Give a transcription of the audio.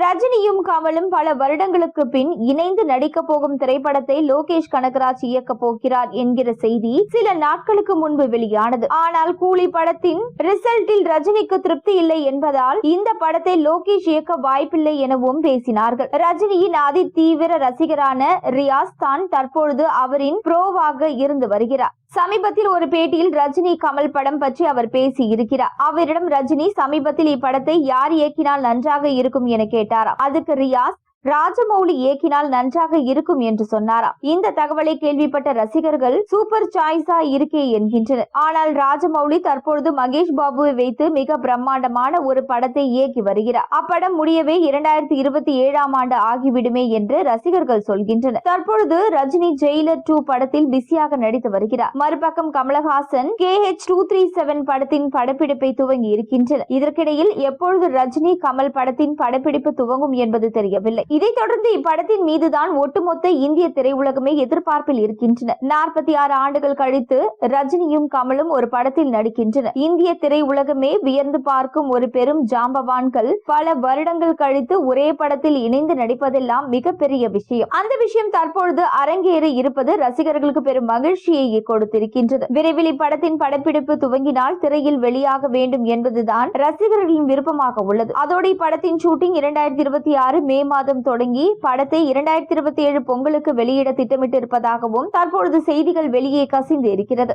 ரஜினியும் கமலும் பல வருடங்களுக்கு பின் இணைந்து நடிக்க போகும் திரைப்படத்தை லோகேஷ் கனகராஜ் இயக்க போகிறார் என்கிற செய்தி சில நாட்களுக்கு முன்பு வெளியானது. ஆனால் கூலி படத்தின் ரிசல்ட்டில் ரஜினிக்கு திருப்தி இல்லை என்பதால் இந்த படத்தை லோகேஷ் இயக்க வாய்ப்பில்லை எனவும் பேசினார்கள். ரஜினியின் அதி தீவிர ரசிகரான ரியாஸ் தான் தற்பொழுது அவரின் ப்ரோவாக இருந்து வருகிறார். சமீபத்தில் ஒரு பேட்டியில் ரஜினி கமல் படம் பற்றி அவர் பேசி இருக்கிறார். அவரிடம் ரஜினி சமீபத்தில் இப்படத்தை யார் இயக்கினால் நன்றாக இருக்கும் என கேட்டாராம். அதுக்கு ரியாஸ் ராஜமௌலி இயக்கினால் நன்றாக இருக்கும் என்று சொன்னாராம். இந்த தகவலை கேள்விப்பட்ட ரசிகர்கள் சூப்பர் சாய்ஸா இருக்கே என்கின்றனர். ஆனால் ராஜமௌலி தற்பொழுது மகேஷ் பாபுவை வைத்து மிக பிரம்மாண்டமான ஒரு படத்தை இயக்கி வருகிறார். அப்படம் முடியவே 2027 ஆண்டு ஆகிவிடுமே என்று ரசிகர்கள் சொல்கின்றனர். தற்பொழுது ரஜினி ஜெயிலர் 2 படத்தில் பிஸியாக நடித்து வருகிறார். மறுபக்கம் கமலஹாசன் KH237 படத்தின் படப்பிடிப்பை துவங்கி இருக்கின்றனர். இதற்கிடையில் எப்பொழுது ரஜினி கமல் படத்தின் படப்பிடிப்பு துவங்கும் என்பது தெரியவில்லை. இதைத் தொடர்ந்து இப்படத்தின் மீதுதான் ஒட்டுமொத்த இந்திய திரையுலகமே எதிர்பார்ப்பில் இருக்கின்றனர். 46 ஆண்டுகள் கழித்து ரஜினியும் கமலும் ஒரு படத்தில் நடிக்கின்றனர். இந்திய திரையுலகமே வியந்து பார்க்கும் ஒரு பெரும் ஜாம்பவான்கள் பல வருடங்கள் கழித்து ஒரே படத்தில் இணைந்து நடிப்பதெல்லாம் மிகப்பெரிய விஷயம். அந்த விஷயம் தற்பொழுது அரங்கேறி இருப்பது ரசிகர்களுக்கு பெரும் மகிழ்ச்சியை கொடுத்திருக்கின்றது. விரைவில் இப்படத்தின் படப்பிடிப்பு துவங்கினால் திரையில் வெளியாக வேண்டும் என்பதுதான் ரசிகர்களின் விருப்பமாக உள்ளது. அதோடு இப்படத்தின் ஷூட்டிங் 2026 மே மாதம் தொடங்கி படத்தை 2027 பொங்கலுக்கு வெளியிட திட்டமிட்டிருப்பதாகவும் தற்பொழுது செய்திகள் வெளியே கசிந்து இருக்கிறது.